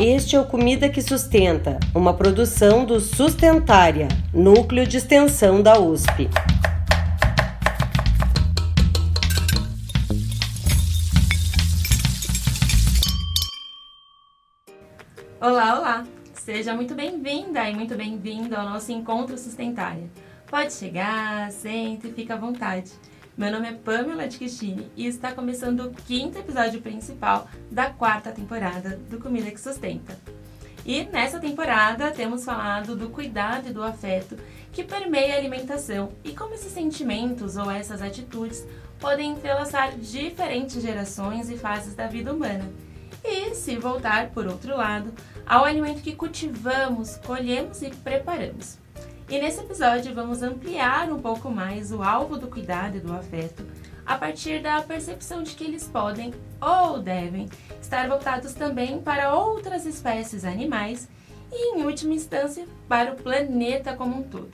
Este é o Comida que Sustenta, uma produção do Sustentária, Núcleo de Extensão da USP. Olá, olá! Seja muito bem-vinda e muito bem-vindo ao nosso Encontro Sustentária. Pode chegar, sente e fica à vontade. Meu nome é Pamela Tchicchini e está começando o 5º episódio principal da 4ª temporada do Comida que Sustenta. E nessa temporada temos falado do cuidado e do afeto que permeia a alimentação e como esses sentimentos ou essas atitudes podem entrelaçar diferentes gerações e fases da vida humana. E se voltar, por outro lado, ao alimento que cultivamos, colhemos e preparamos. E nesse episódio vamos ampliar um pouco mais o alvo do cuidado e do afeto a partir da percepção de que eles podem ou devem estar voltados também para outras espécies animais e, em última instância, para o planeta como um todo.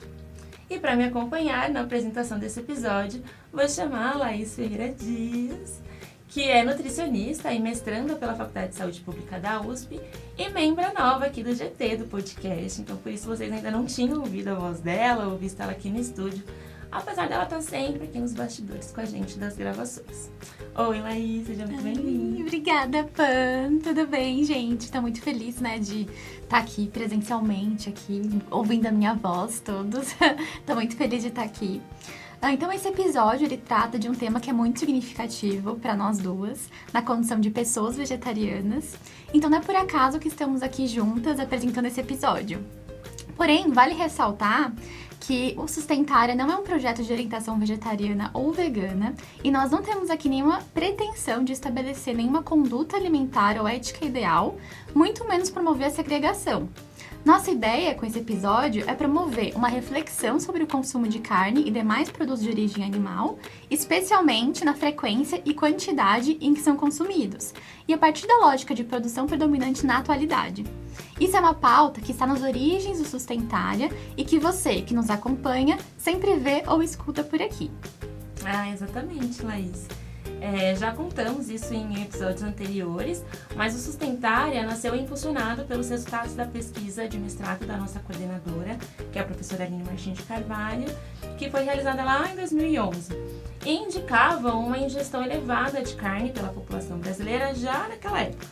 E para me acompanhar na apresentação desse episódio, vou chamar a Laís Ferreira Dias, que é nutricionista e mestranda pela Faculdade de Saúde Pública da USP e membra nova aqui do GT, do podcast. Então, por isso, vocês ainda não tinham ouvido a voz dela ou visto ela aqui no estúdio, apesar dela estar sempre aqui nos bastidores com a gente das gravações. Oi, Laís, seja muito bem-vinda. Obrigada, Pam. Tudo bem, gente? Estou muito feliz, de estar aqui presencialmente, ouvindo a minha voz, todos. Estou muito feliz de estar aqui. Então, esse episódio, ele trata de um tema que é muito significativo para nós duas, na condição de pessoas vegetarianas. Então, não é por acaso que estamos aqui juntas apresentando esse episódio. Porém, vale ressaltar que o Sustentária não é um projeto de orientação vegetariana ou vegana e nós não temos aqui nenhuma pretensão de estabelecer nenhuma conduta alimentar ou ética ideal, muito menos promover a segregação. Nossa ideia com esse episódio é promover uma reflexão sobre o consumo de carne e demais produtos de origem animal, especialmente na frequência e quantidade em que são consumidos, e a partir da lógica de produção predominante na atualidade. Isso é uma pauta que está nas origens do Sustentária e que você, que nos acompanha, sempre vê ou escuta por aqui. Exatamente, Laís. Já contamos isso em episódios anteriores, mas o Sustentária nasceu impulsionado pelos resultados da pesquisa de mestrado da nossa coordenadora, que é a professora Aline Martins de Carvalho, que foi realizada lá em 2011, e indicavam uma ingestão elevada de carne pela população brasileira já naquela época.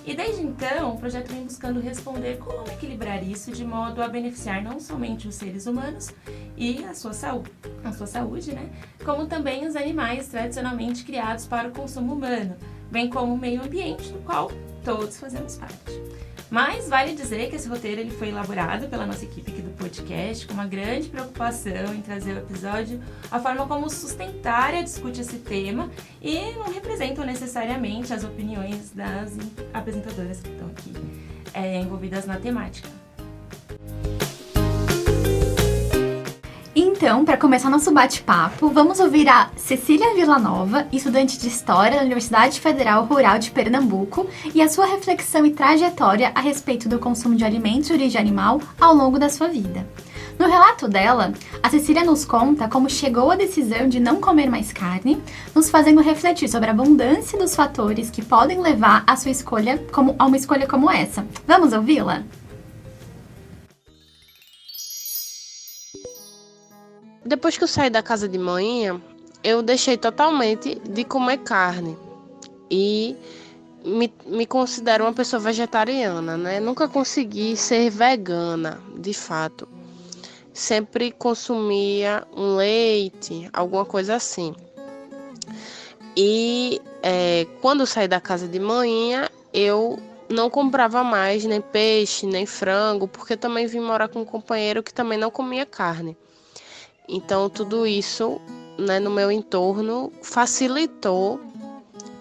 E desde então, o projeto vem buscando responder como equilibrar isso de modo a beneficiar não somente os seres humanos e a sua saúde, como também os animais tradicionalmente criados para o consumo humano, bem como o meio ambiente do qual todos fazemos parte. Mas vale dizer que esse roteiro ele foi elaborado pela nossa equipe aqui do podcast com uma grande preocupação em trazer ao episódio a forma como o Sustentária discute esse tema e não representam necessariamente as opiniões das apresentadoras que estão aqui envolvidas na temática. Então, para começar nosso bate-papo, vamos ouvir a Cecília Villanova, estudante de História da Universidade Federal Rural de Pernambuco, e a sua reflexão e trajetória a respeito do consumo de alimentos de origem animal ao longo da sua vida. No relato dela, a Cecília nos conta como chegou à decisão de não comer mais carne, nos fazendo refletir sobre a abundância dos fatores que podem levar a sua escolha a uma escolha como essa. Vamos ouvi-la? Depois que eu saí da casa de manhã, eu deixei totalmente de comer carne e me considero uma pessoa vegetariana, Nunca consegui ser vegana, de fato. Sempre consumia um leite, alguma coisa assim. E quando eu saí da casa de manhã, eu não comprava mais nem peixe, nem frango, porque eu também vim morar com um companheiro que também não comia carne. Então, tudo isso, no meu entorno, facilitou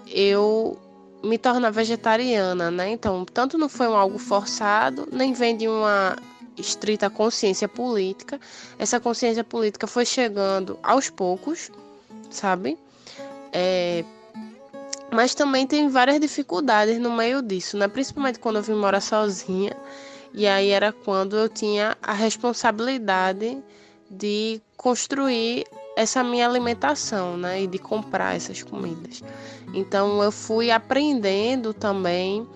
eu me tornar vegetariana, Então, tanto não foi algo forçado, nem vem de uma estrita consciência política. Essa consciência política foi chegando aos poucos, sabe? Mas também tem várias dificuldades no meio disso, Principalmente quando eu vim morar sozinha. E aí era quando eu tinha a responsabilidade de construir essa minha alimentação, né? E de comprar essas comidas. Então eu fui aprendendo também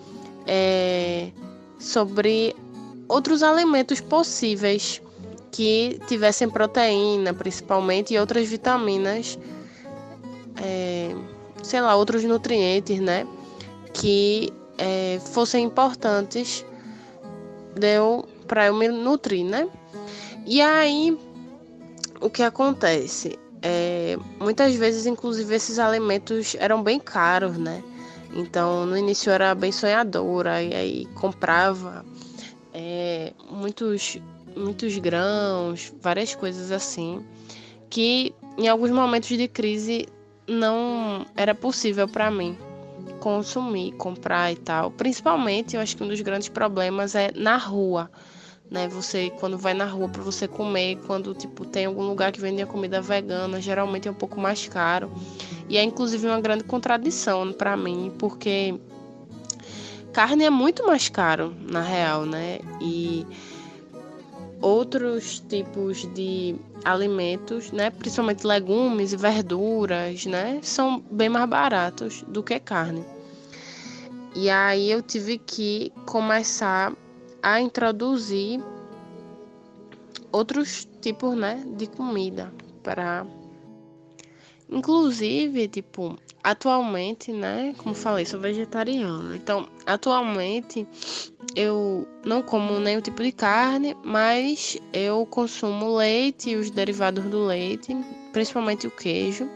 sobre outros alimentos possíveis que tivessem proteína, principalmente, e outras vitaminas, sei lá, outros nutrientes, né? Que fossem importantes para eu me nutrir, né? E aí, o que acontece? Muitas vezes, inclusive, esses alimentos eram bem caros, né? Então, no início eu era bem sonhadora, e aí comprava muitos grãos, várias coisas assim, que em alguns momentos de crise não era possível para mim consumir, comprar e tal. Principalmente, eu acho que um dos grandes problemas é na rua, né? Você, quando vai na rua para você comer, quando tipo tem algum lugar que vende a comida vegana, geralmente é um pouco mais caro. E é inclusive uma grande contradição para mim, porque carne é muito mais caro, na real, né? E outros tipos de alimentos, né, principalmente legumes e verduras, né, são bem mais baratos do que carne. E aí eu tive que começar a introduzir outros tipos, né, de comida para, inclusive, tipo, atualmente, né, como falei, sou vegetariana. Então, atualmente eu não como nenhum tipo de carne, mas eu consumo leite e os derivados do leite, principalmente o queijo.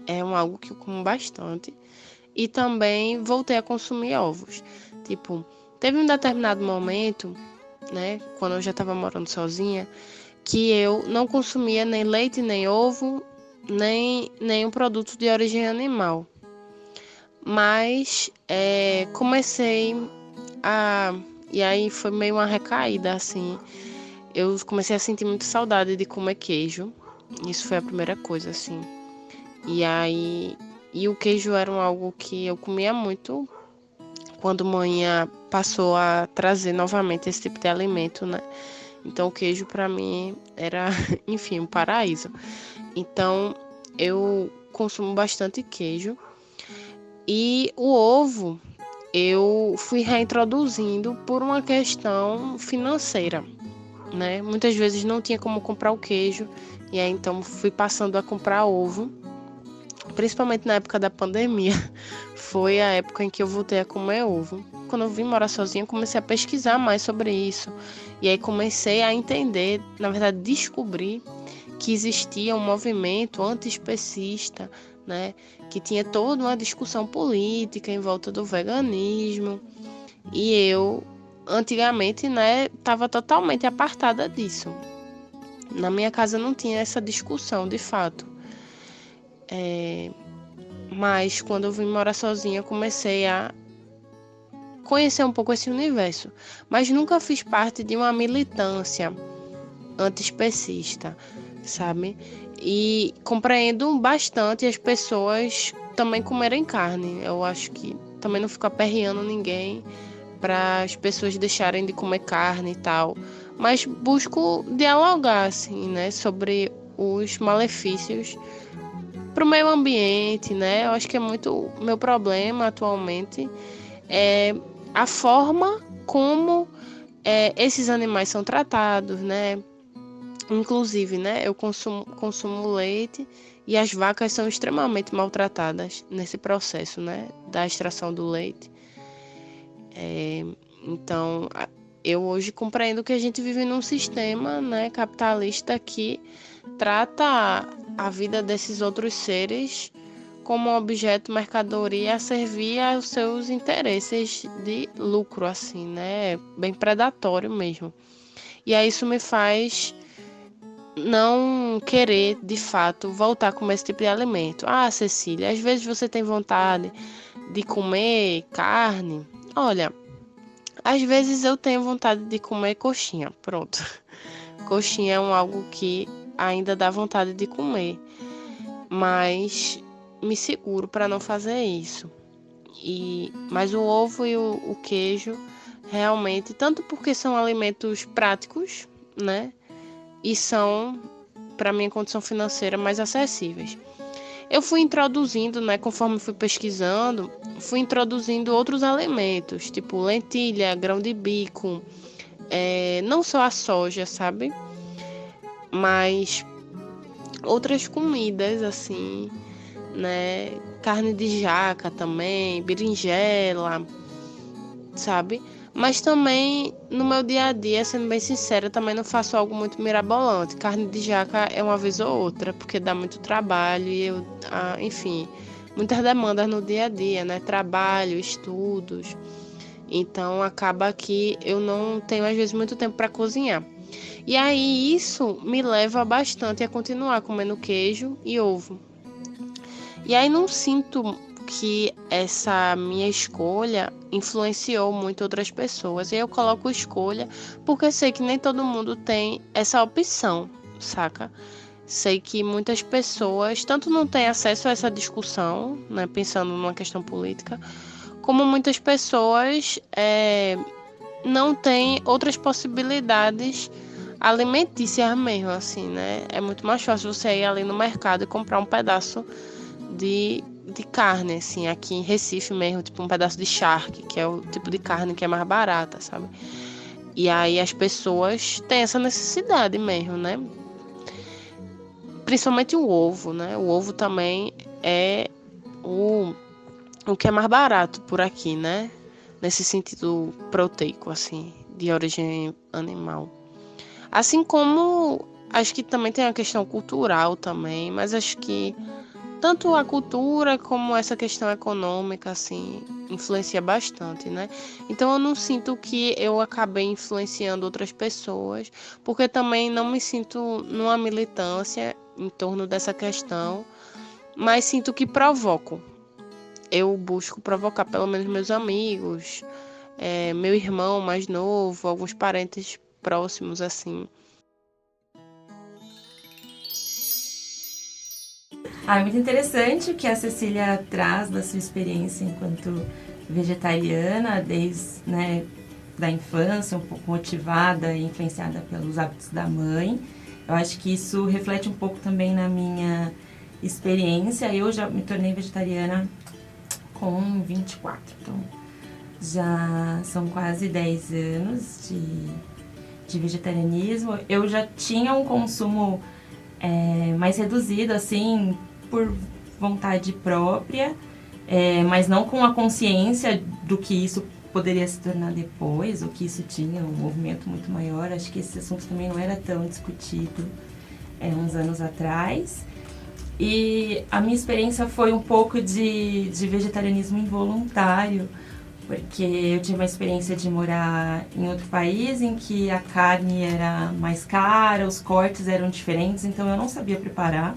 É algo que eu como bastante. E também voltei a consumir ovos. Tipo, teve um determinado momento, né, quando eu já estava morando sozinha, que eu não consumia nem leite, nem ovo, nem nenhum produto de origem animal. Mas comecei e aí foi meio uma recaída, assim. Eu comecei a sentir muita saudade de comer queijo. Isso foi a primeira coisa, assim. E o queijo era algo que eu comia muito quando manhã passou a trazer novamente esse tipo de alimento, né? Então o queijo para mim era, enfim, um paraíso. Então eu consumo bastante queijo. E o ovo eu fui reintroduzindo por uma questão financeira, né? Muitas vezes não tinha como comprar o queijo, e aí então fui passando a comprar ovo, principalmente na época da pandemia. Foi a época em que eu voltei a comer ovo. Quando eu vim morar sozinha, comecei a pesquisar mais sobre isso, e aí comecei a entender, na verdade descobrir que existia um movimento antiespecista, né, que tinha toda uma discussão política em volta do veganismo, e eu, antigamente, né, estava totalmente apartada disso. Na minha casa não tinha essa discussão, de fato. Mas quando eu vim morar sozinha, eu comecei a conhecer um pouco esse universo, mas nunca fiz parte de uma militância antiespecista, sabe? E compreendo bastante as pessoas também comerem carne. Eu acho que também não fico aperreando ninguém para as pessoas deixarem de comer carne e tal. Mas busco dialogar, assim, né, sobre os malefícios para o meio ambiente, né? Eu acho que é muito meu problema atualmente é a forma como esses animais são tratados, né? Inclusive, né, eu consumo leite e as vacas são extremamente maltratadas nesse processo, né, da extração do leite. Então, eu hoje compreendo que a gente vive num sistema, né, capitalista que trata a vida desses outros seres como objeto, mercadoria a servir aos seus interesses de lucro, assim, né, bem predatório mesmo. E aí isso me faz não querer, de fato, voltar a comer esse tipo de alimento. Ah, Cecília, às vezes você tem vontade de comer carne. Olha, às vezes eu tenho vontade de comer coxinha. Pronto. Coxinha é algo que ainda dá vontade de comer. Mas me seguro para não fazer isso. Mas o ovo e o queijo, realmente, tanto porque são alimentos práticos, né? E são para minha condição financeira mais acessíveis. Eu fui introduzindo, né, conforme fui pesquisando, fui introduzindo outros alimentos, tipo lentilha, grão de bico, não só a soja, sabe? Mas outras comidas, assim, né? Carne de jaca também, berinjela, sabe? Mas também, no meu dia a dia, sendo bem sincera, também não faço algo muito mirabolante. Carne de jaca é uma vez ou outra, porque dá muito trabalho e enfim, muitas demandas no dia a dia, né? Trabalho, estudos. Então, acaba que eu não tenho, às vezes, muito tempo para cozinhar. E aí, isso me leva bastante a continuar comendo queijo e ovo. E aí, não sinto que essa minha escolha influenciou muito outras pessoas. E eu coloco escolha porque sei que nem todo mundo tem essa opção, saca? Sei que muitas pessoas tanto não têm acesso a essa discussão, né, pensando numa questão política, como muitas pessoas não têm outras possibilidades alimentícias mesmo, assim, né? É muito mais fácil você ir ali no mercado e comprar um pedaço de carne, assim, aqui em Recife mesmo, tipo um pedaço de charque, que é o tipo de carne que é mais barata, sabe? E aí as pessoas têm essa necessidade mesmo, né? Principalmente o ovo, né? O ovo também é o que é mais barato por aqui, né? Nesse sentido proteico, assim, de origem animal. Assim como acho que também tem a questão cultural também, mas acho que tanto a cultura como essa questão econômica, assim, influencia bastante, né? Então eu não sinto que eu acabei influenciando outras pessoas, porque também não me sinto numa militância em torno dessa questão, mas sinto que provoco. Eu busco provocar pelo menos meus amigos, meu irmão mais novo, alguns parentes próximos, assim. É muito interessante o que a Cecília traz da sua experiência enquanto vegetariana, desde, né, da infância, um pouco motivada e influenciada pelos hábitos da mãe. Eu acho que isso reflete um pouco também na minha experiência. Eu já me tornei vegetariana com 24, então já são quase 10 anos de vegetarianismo. Eu já tinha um consumo mais reduzido, assim, por vontade própria, mas não com a consciência do que isso poderia se tornar depois, ou que isso tinha um movimento muito maior. Acho que esse assunto também não era tão discutido uns anos atrás. E a minha experiência foi um pouco de vegetarianismo involuntário, porque eu tive uma experiência de morar em outro país em que a carne era mais cara, os cortes eram diferentes, então eu não sabia preparar.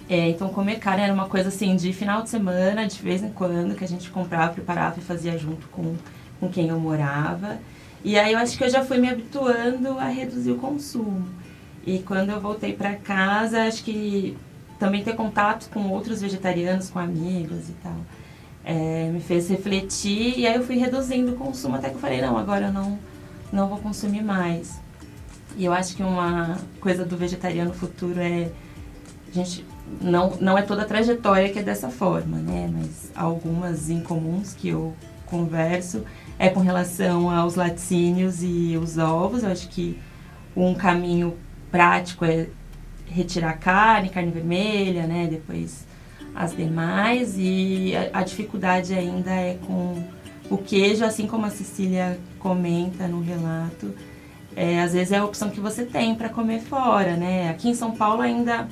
Então comer carne era uma coisa assim de final de semana, de vez em quando, que a gente comprava, preparava e fazia junto com quem eu morava. E aí eu acho que eu já fui me habituando a reduzir o consumo. E quando eu voltei para casa, acho que também ter contato com outros vegetarianos, com amigos e tal, me fez refletir. E aí eu fui reduzindo o consumo até que eu falei, não, agora eu não vou consumir mais. E eu acho que uma coisa do vegetariano futuro gente, não é toda a trajetória que é dessa forma, né? Mas algumas incomuns que eu converso com relação aos laticínios e os ovos. Eu acho que um caminho prático é retirar carne vermelha, né? Depois as demais. E a dificuldade ainda é com o queijo, assim como a Cecília comenta no relato. Às vezes é a opção que você tem para comer fora, né? Aqui em São Paulo ainda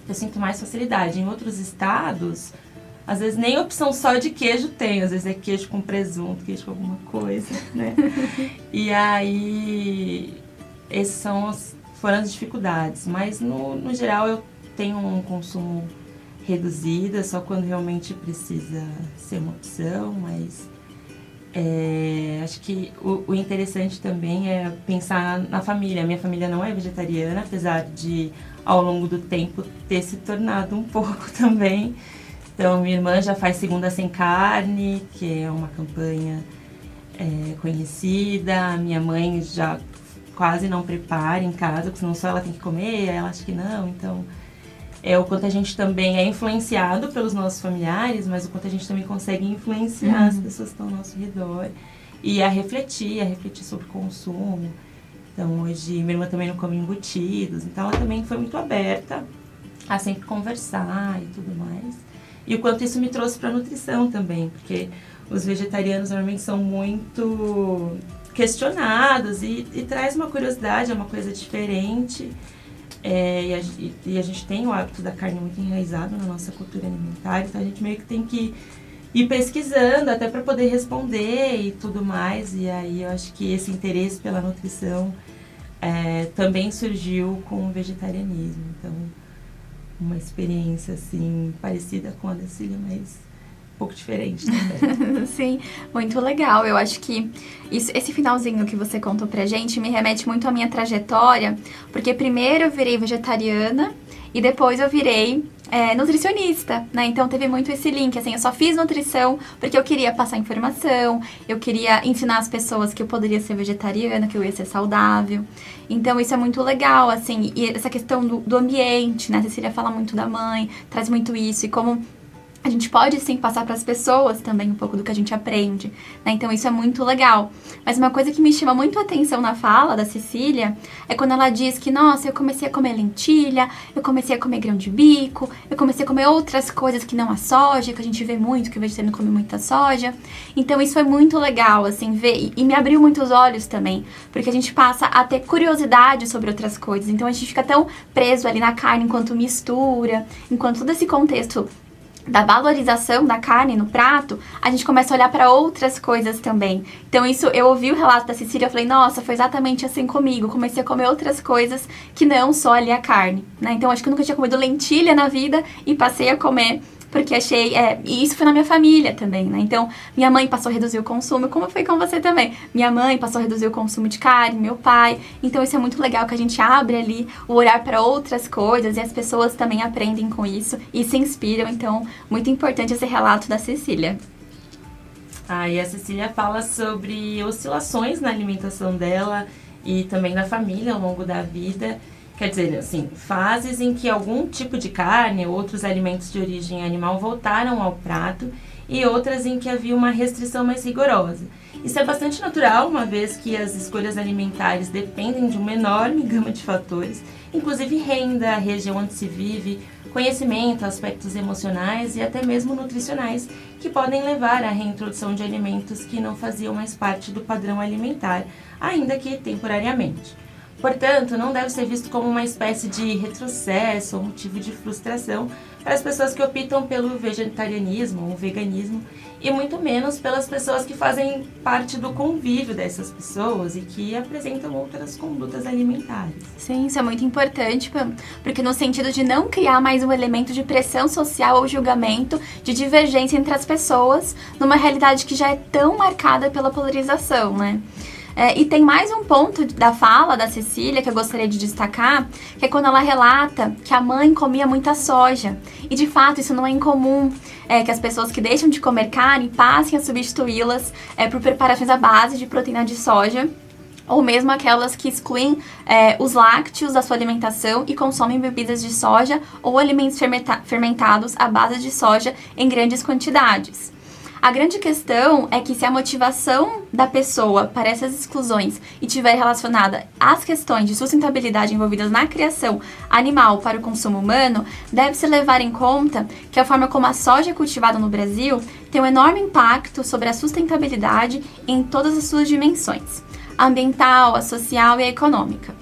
eu sinto mais facilidade. Em outros estados, às vezes nem opção só de queijo tem. Às vezes é queijo com presunto, queijo com alguma coisa, né? E aí, foram as dificuldades. Mas, no geral, eu tenho um consumo reduzido, só quando realmente precisa ser uma opção. Mas acho que o interessante também é pensar na família. A minha família não é vegetariana, apesar de, ao longo do tempo, ter se tornado um pouco também. Então, minha irmã já faz Segunda Sem Carne, que é uma campanha conhecida. Minha mãe já quase não prepara em casa, porque senão só ela tem que comer, aí ela acha que não, então... o quanto a gente também é influenciado pelos nossos familiares, mas o quanto a gente também consegue influenciar as pessoas que estão ao nosso redor e a refletir sobre o consumo. Então, hoje, minha irmã também não come embutidos, então ela também foi muito aberta a sempre conversar e tudo mais. E o quanto isso me trouxe para a nutrição também, porque os vegetarianos normalmente são muito questionados e traz uma curiosidade, é uma coisa diferente. E a gente tem o hábito da carne muito enraizado na nossa cultura alimentar, então a gente meio que tem que ir pesquisando até para poder responder e tudo mais. E aí eu acho que esse interesse pela nutrição também surgiu com o vegetarianismo. Então, uma experiência assim parecida com a da Cília, mas um pouco diferente também. Sim, muito legal. Eu acho que esse finalzinho que você contou pra gente me remete muito à minha trajetória, porque primeiro eu virei vegetariana e depois eu virei nutricionista, né? Então teve muito esse link, assim, eu só fiz nutrição porque eu queria passar informação, eu queria ensinar as pessoas que eu poderia ser vegetariana, que eu ia ser saudável. Então isso é muito legal, assim, e essa questão do ambiente, né? A Cecília fala muito da mãe, traz muito isso, e como a gente pode, sim, passar para as pessoas também um pouco do que a gente aprende, né? Então, isso é muito legal. Mas uma coisa que me chama muito a atenção na fala da Cecília é quando ela diz que, nossa, eu comecei a comer lentilha, eu comecei a comer grão de bico, eu comecei a comer outras coisas que não a soja, que a gente vê muito, que o vegetariano come muita soja. Então, isso é muito legal, assim, ver. E me abriu muito os olhos também, porque a gente passa a ter curiosidade sobre outras coisas. Então, a gente fica tão preso ali na carne enquanto mistura, enquanto todo esse contexto da valorização da carne no prato, a gente começa a olhar para outras coisas também. Então isso, eu ouvi o relato da Cecília, eu falei, nossa, foi exatamente assim comigo. Comecei a comer outras coisas que não só ali a carne, né? Então acho que eu nunca tinha comido lentilha na vida e passei a comer porque achei, e isso foi na minha família também, né? Então, minha mãe passou a reduzir o consumo, como foi com você também. Minha mãe passou a reduzir o consumo de carne, meu pai. Então, isso é muito legal, que a gente abre ali o olhar para outras coisas e as pessoas também aprendem com isso e se inspiram. Então, muito importante esse relato da Cecília. E a Cecília fala sobre oscilações na alimentação dela e também da família ao longo da vida. Quer dizer, assim, fases em que algum tipo de carne ou outros alimentos de origem animal voltaram ao prato e outras em que havia uma restrição mais rigorosa. Isso é bastante natural, uma vez que as escolhas alimentares dependem de uma enorme gama de fatores, inclusive renda, região onde se vive, conhecimento, aspectos emocionais e até mesmo nutricionais, que podem levar à reintrodução de alimentos que não faziam mais parte do padrão alimentar, ainda que temporariamente. Portanto, não deve ser visto como uma espécie de retrocesso ou motivo de frustração para as pessoas que optam pelo vegetarianismo ou veganismo, e muito menos pelas pessoas que fazem parte do convívio dessas pessoas e que apresentam outras condutas alimentares. Sim, isso é muito importante, porque no sentido de não criar mais um elemento de pressão social ou julgamento, de divergência entre as pessoas, numa realidade que já é tão marcada pela polarização, né? E tem mais um ponto da fala da Cecília que eu gostaria de destacar, que é quando ela relata que a mãe comia muita soja. E de fato isso não é incomum, que as pessoas que deixam de comer carne passem a substituí-las por preparações à base de proteína de soja, ou mesmo aquelas que excluem os lácteos da sua alimentação e consomem bebidas de soja ou alimentos fermentados à base de soja em grandes quantidades. A grande questão é que se a motivação da pessoa para essas exclusões estiver relacionada às questões de sustentabilidade envolvidas na criação animal para o consumo humano, deve-se levar em conta que a forma como a soja é cultivada no Brasil tem um enorme impacto sobre a sustentabilidade em todas as suas dimensões: a ambiental, a social e a econômica.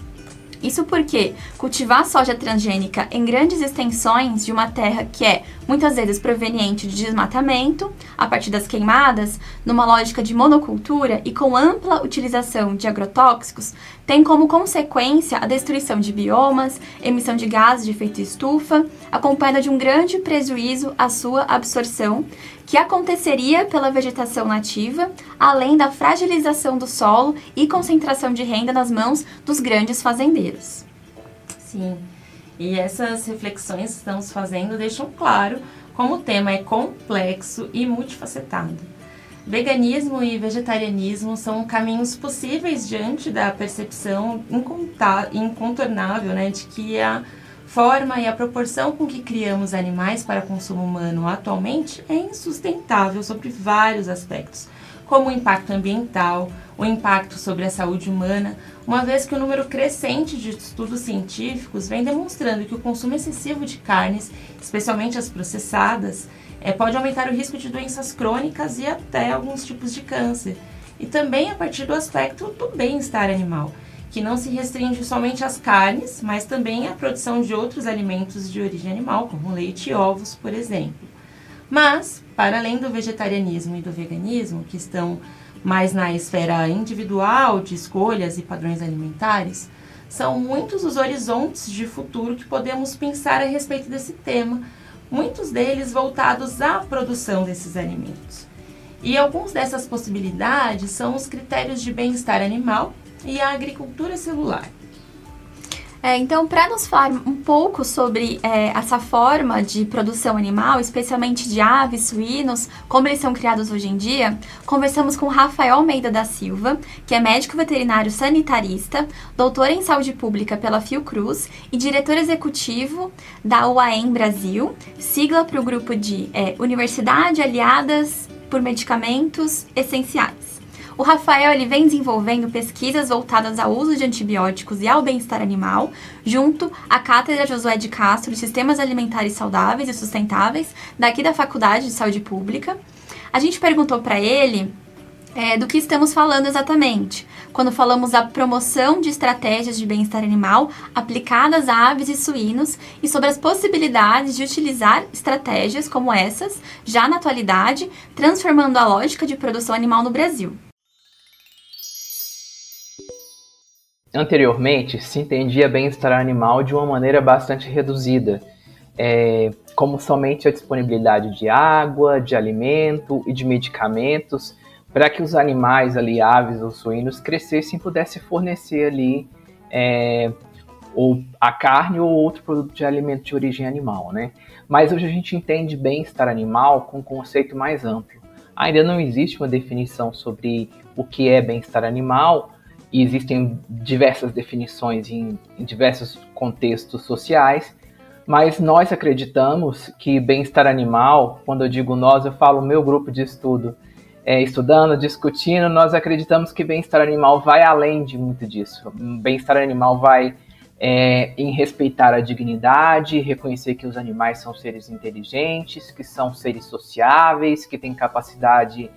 Isso porque cultivar soja transgênica em grandes extensões de uma terra que é muitas vezes proveniente de desmatamento, a partir das queimadas, numa lógica de monocultura e com ampla utilização de agrotóxicos, tem como consequência a destruição de biomas, emissão de gases de efeito estufa, acompanhada de um grande prejuízo à sua absorção, que aconteceria pela vegetação nativa, além da fragilização do solo e concentração de renda nas mãos dos grandes fazendeiros. Sim, e essas reflexões que estamos fazendo deixam claro como o tema é complexo e multifacetado. Veganismo e vegetarianismo são caminhos possíveis diante da percepção incontornável, né, de que a forma e a proporção com que criamos animais para consumo humano atualmente é insustentável sobre vários aspectos, como o impacto ambiental, o impacto sobre a saúde humana, uma vez que o número crescente de estudos científicos vem demonstrando que o consumo excessivo de carnes, especialmente as processadas, pode aumentar o risco de doenças crônicas e até alguns tipos de câncer. E também a partir do aspecto do bem-estar animal, que não se restringe somente às carnes, mas também à produção de outros alimentos de origem animal, como leite e ovos, por exemplo. Mas, para além do vegetarianismo e do veganismo, que estão mais na esfera individual de escolhas e padrões alimentares, são muitos os horizontes de futuro que podemos pensar a respeito desse tema, muitos deles voltados à produção desses alimentos. E alguns dessas possibilidades são os critérios de bem-estar animal e a agricultura celular. Então, para nos falar um pouco sobre essa forma de produção animal, especialmente de aves, suínos, como eles são criados hoje em dia, conversamos com Rafael Almeida da Silva, que é médico veterinário sanitarista, doutor em saúde pública pela Fiocruz e diretor executivo da UAM Brasil, sigla para o grupo de Universidade Aliadas por Medicamentos Essenciais. O Rafael ele vem desenvolvendo pesquisas voltadas ao uso de antibióticos e ao bem-estar animal, junto à Cátedra Josué de Castro de Sistemas Alimentares Saudáveis e Sustentáveis, daqui da Faculdade de Saúde Pública. A gente perguntou para ele do que estamos falando exatamente, quando falamos da promoção de estratégias de bem-estar animal aplicadas a aves e suínos e sobre as possibilidades de utilizar estratégias como essas, já na atualidade, transformando a lógica de produção animal no Brasil. Anteriormente, se entendia bem-estar animal de uma maneira bastante reduzida, como somente a disponibilidade de água, de alimento e de medicamentos para que os animais ali, aves ou suínos, crescessem e pudessem fornecer ali ou a carne ou outro produto de alimento de origem animal, né? Mas hoje a gente entende bem-estar animal com um conceito mais amplo. Ainda não existe uma definição sobre o que é bem-estar animal, e existem diversas definições em diversos contextos sociais, mas nós acreditamos que bem-estar animal, quando eu digo nós, eu falo meu grupo de estudo, estudando, discutindo, nós acreditamos que bem-estar animal vai além de muito disso. Bem-estar animal vai em respeitar a dignidade, reconhecer que os animais são seres inteligentes, que são seres sociáveis, que têm capacidade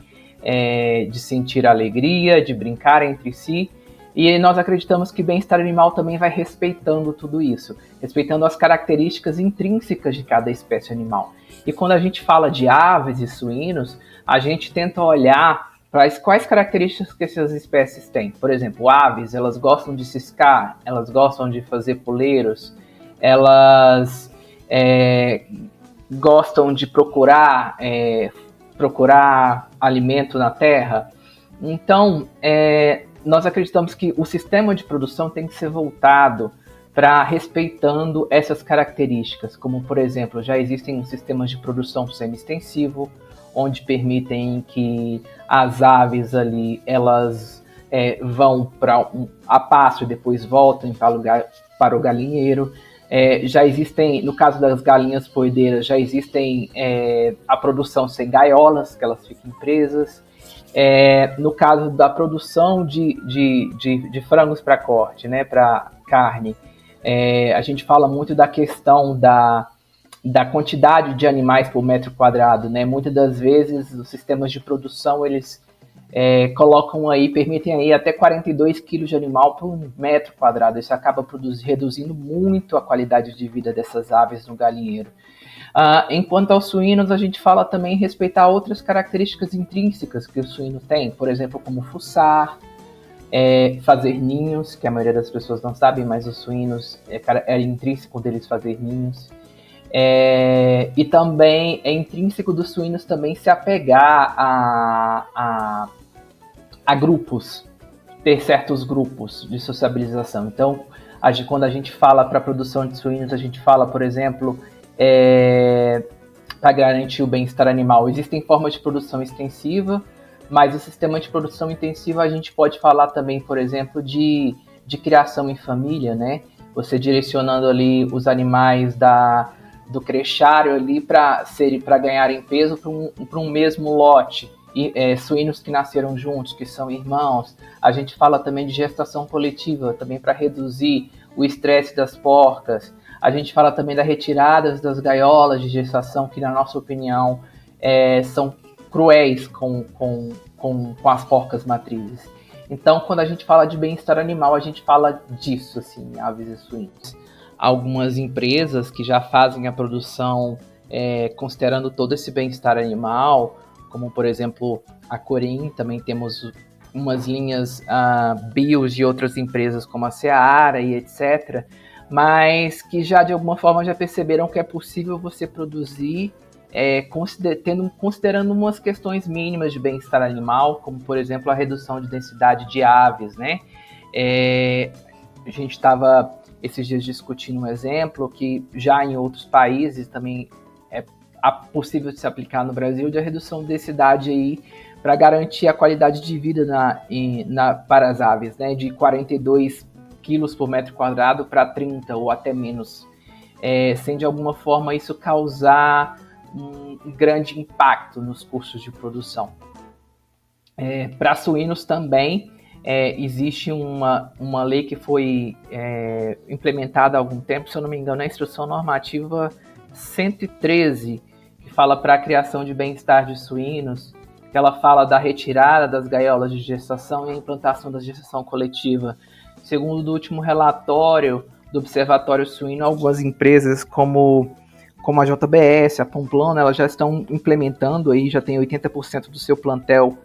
de sentir alegria, de brincar entre si. E nós acreditamos que bem-estar animal também vai respeitando tudo isso, respeitando as características intrínsecas de cada espécie animal. E quando a gente fala de aves e suínos, a gente tenta olhar para quais características que essas espécies têm. Por exemplo, aves, elas gostam de ciscar, elas gostam de fazer poleiros, elas gostam de procurar alimento na terra. Então, nós acreditamos que o sistema de produção tem que ser voltado para respeitando essas características, como, por exemplo, já existem sistemas de produção semi-extensivo, onde permitem que as aves ali, elas vão a pasto e depois voltem para o galinheiro. Já existem, no caso das galinhas poedeiras, já existem a produção sem gaiolas, que elas fiquem presas. No caso da produção de frangos para corte, né, para carne, a gente fala muito da questão da quantidade de animais por metro quadrado, né? Muitas das vezes os sistemas de produção eles permitem aí até 42 quilos de animal por metro quadrado. Isso acaba reduzindo muito a qualidade de vida dessas aves no galinheiro. Enquanto aos suínos, a gente fala também em respeitar outras características intrínsecas que o suíno tem, por exemplo, como fuçar, fazer ninhos, que a maioria das pessoas não sabem, mas os suínos é intrínseco deles fazer ninhos. E também é intrínseco dos suínos também se apegar a grupos, ter certos grupos de sociabilização. Então, quando a gente fala para a produção de suínos, a gente fala, por exemplo, para garantir o bem-estar animal. Existem formas de produção extensiva, Mas o sistema de produção intensiva a gente pode falar também, por exemplo, de criação em família, né? Você direcionando ali os animais do crechário ali para ganharem peso para um mesmo lote. E, suínos que nasceram juntos, que são irmãos. A gente fala também de gestação coletiva, também para reduzir o estresse das porcas. A gente fala também da retirada das gaiolas de gestação, que na nossa opinião são cruéis com as porcas matrizes. Então, quando a gente fala de bem-estar animal, a gente fala disso, assim, aves e suínos. Algumas empresas que já fazem a produção considerando todo esse bem-estar animal, como, por exemplo, a Corim, também temos umas linhas bios de outras empresas como a Seara e etc., mas que de alguma forma já perceberam que é possível você produzir considerando umas questões mínimas de bem-estar animal, como, por exemplo, a redução de densidade de aves, né? A gente estava esses dias discutindo um exemplo que já em outros países também é possível de se aplicar no Brasil, de a redução de densidade aí para garantir a qualidade de vida para as aves, né? De 42 quilos por metro quadrado para 30 ou até menos, sem de alguma forma isso causar um grande impacto nos custos de produção. Para suínos também existe uma lei que foi implementada há algum tempo, se eu não me engano, é a Instrução Normativa 113, que fala para a criação de bem-estar de suínos, que ela fala da retirada das gaiolas de gestação e a implantação da gestação coletiva. Segundo o último relatório do Observatório Suíno, algumas empresas como a JBS, a Pomplano, elas já estão implementando, aí, já tem 80% do seu plantel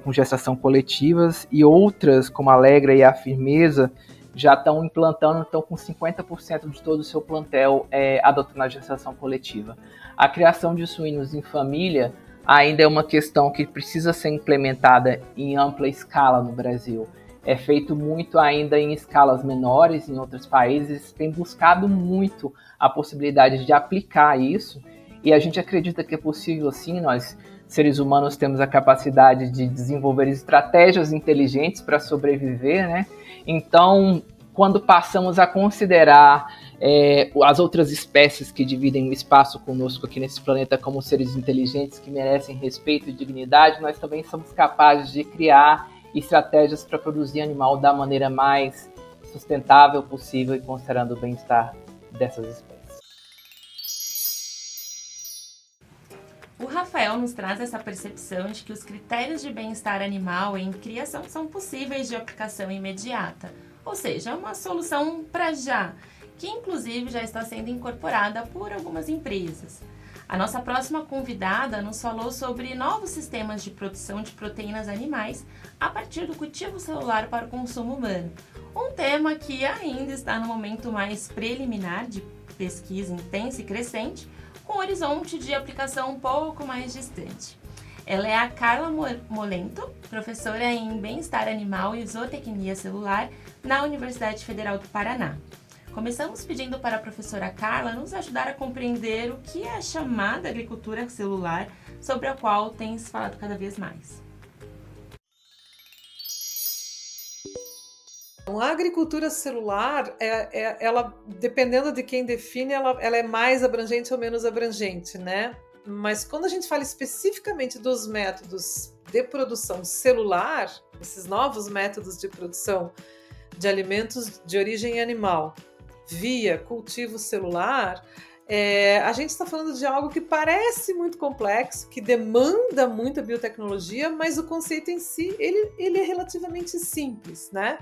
com gestação coletivas, e outras, como a Alegra e a Firmeza, já estão implantando, estão com 50% de todo o seu plantel adotando a gestação coletiva. A criação de suínos em família ainda é uma questão que precisa ser implementada em ampla escala no Brasil. É feito muito ainda em escalas menores em outros países, tem buscado muito a possibilidade de aplicar isso, e a gente acredita que é possível sim. Nós, seres humanos, temos a capacidade de desenvolver estratégias inteligentes para sobreviver, né? Então, quando passamos a considerar as outras espécies que dividem o espaço conosco aqui nesse planeta como seres inteligentes que merecem respeito e dignidade, nós também somos capazes de criar estratégias para produzir animal da maneira mais sustentável possível e considerando o bem-estar dessas espécies. O Rafael nos traz essa percepção de que os critérios de bem-estar animal em criação são possíveis de aplicação imediata, ou seja, uma solução para já, que inclusive já está sendo incorporada por algumas empresas. A nossa próxima convidada nos falou sobre novos sistemas de produção de proteínas animais a partir do cultivo celular para o consumo humano. Um tema que ainda está no momento mais preliminar de pesquisa intensa e crescente, com um horizonte de aplicação um pouco mais distante. Ela é a Carla Molento, professora em Bem-Estar Animal e Zootecnia Celular na Universidade Federal do Paraná. Começamos pedindo para a professora Carla nos ajudar a compreender o que é a chamada agricultura celular, sobre a qual tem se falado cada vez mais. A agricultura celular, ela, dependendo de quem define, ela é mais abrangente ou menos abrangente, né? Mas quando a gente fala especificamente dos métodos de produção celular, esses novos métodos de produção de alimentos de origem animal via cultivo celular, a gente está falando de algo que parece muito complexo, que demanda muita biotecnologia, mas o conceito em si, ele é relativamente simples, né?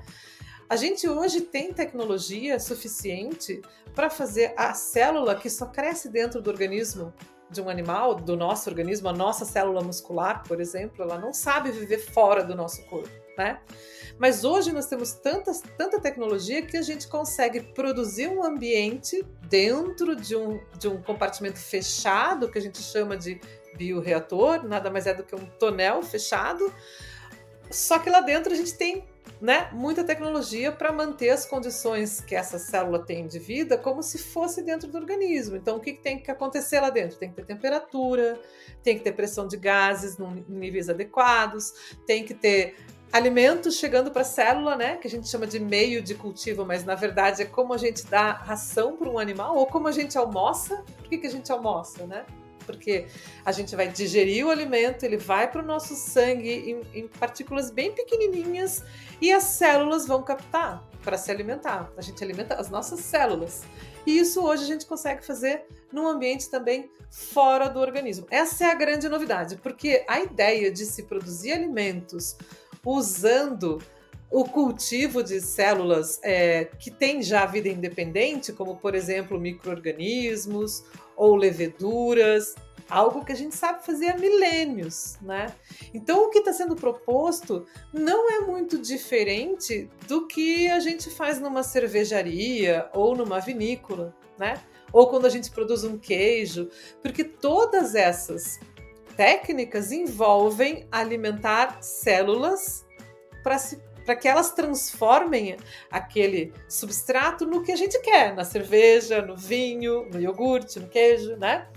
A gente hoje tem tecnologia suficiente para fazer a célula que só cresce dentro do organismo de um animal, do nosso organismo, a nossa célula muscular, por exemplo, ela não sabe viver fora do nosso corpo, né? Mas hoje nós temos tanta tecnologia que a gente consegue produzir um ambiente dentro de um compartimento fechado, que a gente chama de bioreator, nada mais é do que um tonel fechado, só que lá dentro a gente tem né, muita tecnologia para manter as condições que essa célula tem de vida como se fosse dentro do organismo. Então, o que tem que acontecer lá dentro? Tem que ter temperatura, tem que ter pressão de gases em níveis adequados, tem que ter alimentos chegando para a célula, né, que a gente chama de meio de cultivo, mas na verdade é como a gente dá ração para um animal ou como a gente almoça. Por que a gente almoça, né? Porque a gente vai digerir o alimento, ele vai para o nosso sangue em partículas bem pequenininhas e as células vão captar para se alimentar. A gente alimenta as nossas células. E isso hoje a gente consegue fazer num ambiente também fora do organismo. Essa é a grande novidade, porque a ideia de se produzir alimentos usando o cultivo de células que tem já vida independente, como, por exemplo, micro-organismos ou leveduras, algo que a gente sabe fazer há milênios, né? Então, o que está sendo proposto não é muito diferente do que a gente faz numa cervejaria ou numa vinícola, né? Ou quando a gente produz um queijo, porque todas essas técnicas envolvem alimentar células para que elas transformem aquele substrato no que a gente quer, na cerveja, no vinho, no iogurte, no queijo, né?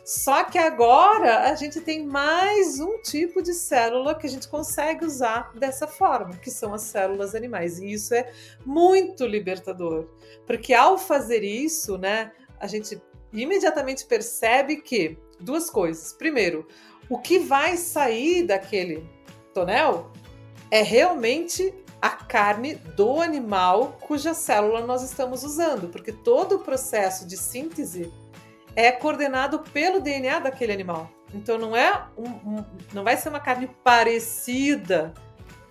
Só que agora a gente tem mais um tipo de célula que a gente consegue usar dessa forma, que são as células animais. E isso é muito libertador, porque ao fazer isso, né, a gente imediatamente percebe que duas coisas. Primeiro, o que vai sair daquele tonel é realmente a carne do animal cuja célula nós estamos usando, porque todo o processo de síntese é coordenado pelo DNA daquele animal. Então não vai ser uma carne parecida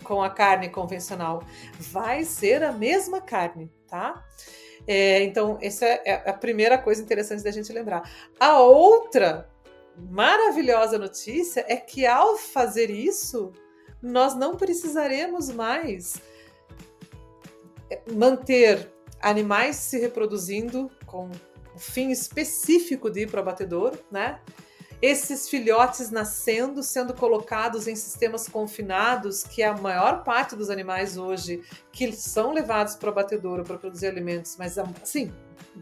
com a carne convencional, vai ser a mesma carne, tá? Então essa é a primeira coisa interessante da gente lembrar. A outra maravilhosa notícia é que ao fazer isso, nós não precisaremos mais manter animais se reproduzindo com o fim específico de ir para o abatedouro, né? Esses filhotes nascendo, sendo colocados em sistemas confinados, que é a maior parte dos animais hoje que são levados para o abatedouro para produzir alimentos, mas assim,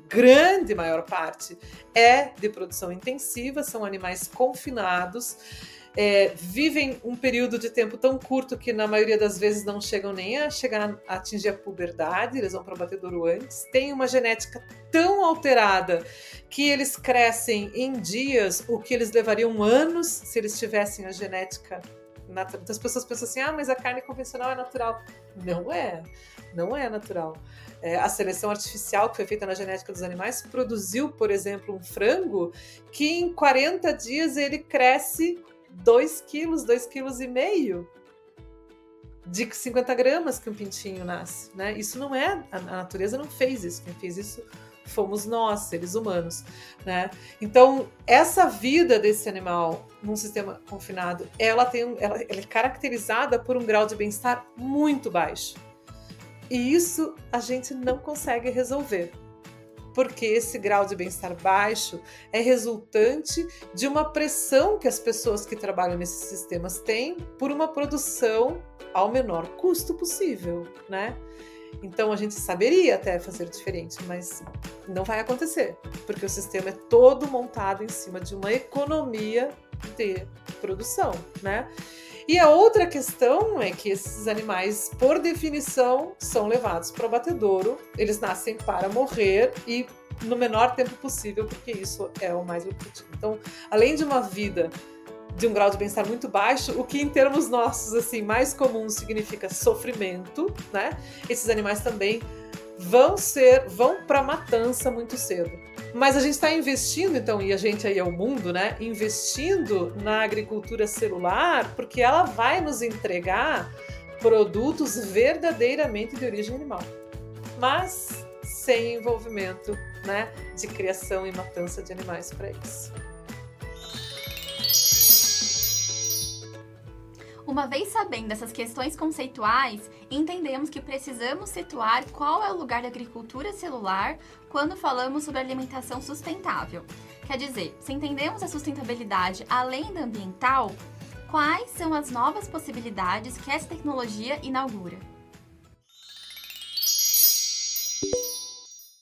grande maior parte é de produção intensiva, são animais confinados, vivem um período de tempo tão curto que na maioria das vezes não chegam nem a atingir a puberdade, eles vão para o abatedouro antes, tem uma genética tão alterada que eles crescem em dias o que eles levariam anos se eles tivessem a genética natural. Então as pessoas pensam assim, mas a carne convencional é natural. Não é natural. A seleção artificial que foi feita na genética dos animais produziu, por exemplo, um frango que em 40 dias ele cresce 2 quilos, 2,5 kg de 50 gramas que um pintinho nasce, né? Isso não é, a natureza não fez isso, quem fez isso fomos nós, seres humanos, né? Então, essa vida desse animal num sistema confinado, ela é caracterizada por um grau de bem-estar muito baixo. E isso a gente não consegue resolver, porque esse grau de bem-estar baixo é resultante de uma pressão que as pessoas que trabalham nesses sistemas têm por uma produção ao menor custo possível, né? Então a gente saberia até fazer diferente, mas não vai acontecer, porque o sistema é todo montado em cima de uma economia de produção, né? E a outra questão é que esses animais, por definição, são levados para o abatedouro, eles nascem para morrer e no menor tempo possível, porque isso é o mais lucrativo. Então, além de uma vida de um grau de bem-estar muito baixo, o que em termos nossos, assim, mais comum significa sofrimento, né? Esses animais também vão para a matança muito cedo. Mas a gente está investindo, então, e a gente aí é o mundo, né? Investindo na agricultura celular, porque ela vai nos entregar produtos verdadeiramente de origem animal, mas sem envolvimento, né, de criação e matança de animais para isso. Uma vez sabendo essas questões conceituais, entendemos que precisamos situar qual é o lugar da agricultura celular quando falamos sobre alimentação sustentável. Quer dizer, se entendemos a sustentabilidade além da ambiental, quais são as novas possibilidades que essa tecnologia inaugura?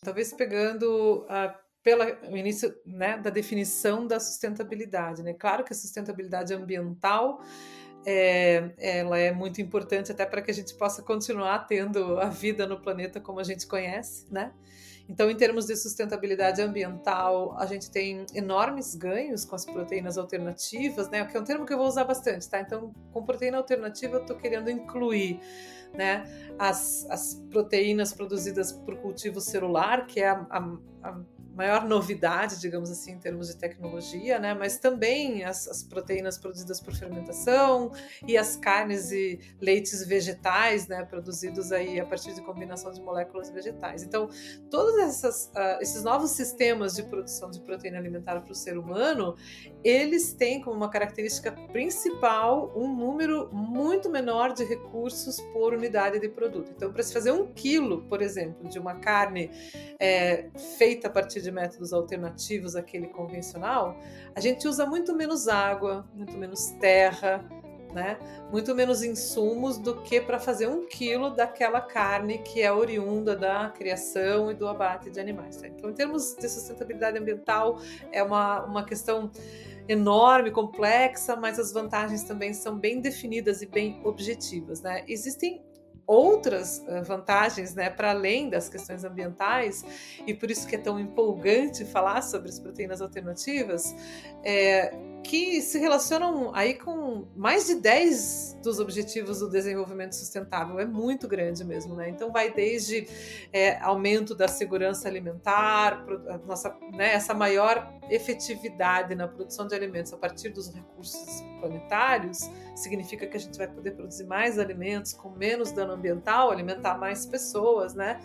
Talvez pegando pelo início, né, da definição da sustentabilidade, né? Claro que a sustentabilidade ambiental ela é muito importante até para que a gente possa continuar tendo a vida no planeta como a gente conhece, né? Então, em termos de sustentabilidade ambiental, a gente tem enormes ganhos com as proteínas alternativas, né? Que é um termo que eu vou usar bastante, tá? Então, com proteína alternativa, eu estou querendo incluir, né, as proteínas produzidas por cultivo celular, que é a maior novidade, digamos assim, em termos de tecnologia, né? Mas também as proteínas produzidas por fermentação e as carnes e leites vegetais, né? Produzidos aí a partir de combinação de moléculas vegetais. Então, todos esses novos sistemas de produção de proteína alimentar para o ser humano, eles têm como uma característica principal um número muito menor de recursos por unidade de produto. Então, para se fazer 1 quilo, por exemplo, de uma carne feita a partir de métodos alternativos àquele convencional, a gente usa muito menos água, muito menos terra, né? Muito menos insumos do que para fazer 1 quilo daquela carne que é oriunda da criação e do abate de animais. Tá? Então, em termos de sustentabilidade ambiental, é uma questão enorme, complexa, mas as vantagens também são bem definidas e bem objetivas, né? Existem outras vantagens, né, para além das questões ambientais, e por isso que é tão empolgante falar sobre as proteínas alternativas, que se relacionam aí com mais de 10 dos objetivos do desenvolvimento sustentável. É muito grande mesmo, né? Então vai desde aumento da segurança alimentar, essa maior efetividade na produção de alimentos a partir dos recursos planetários, significa que a gente vai poder produzir mais alimentos com menos dano ambiental, alimentar mais pessoas, né?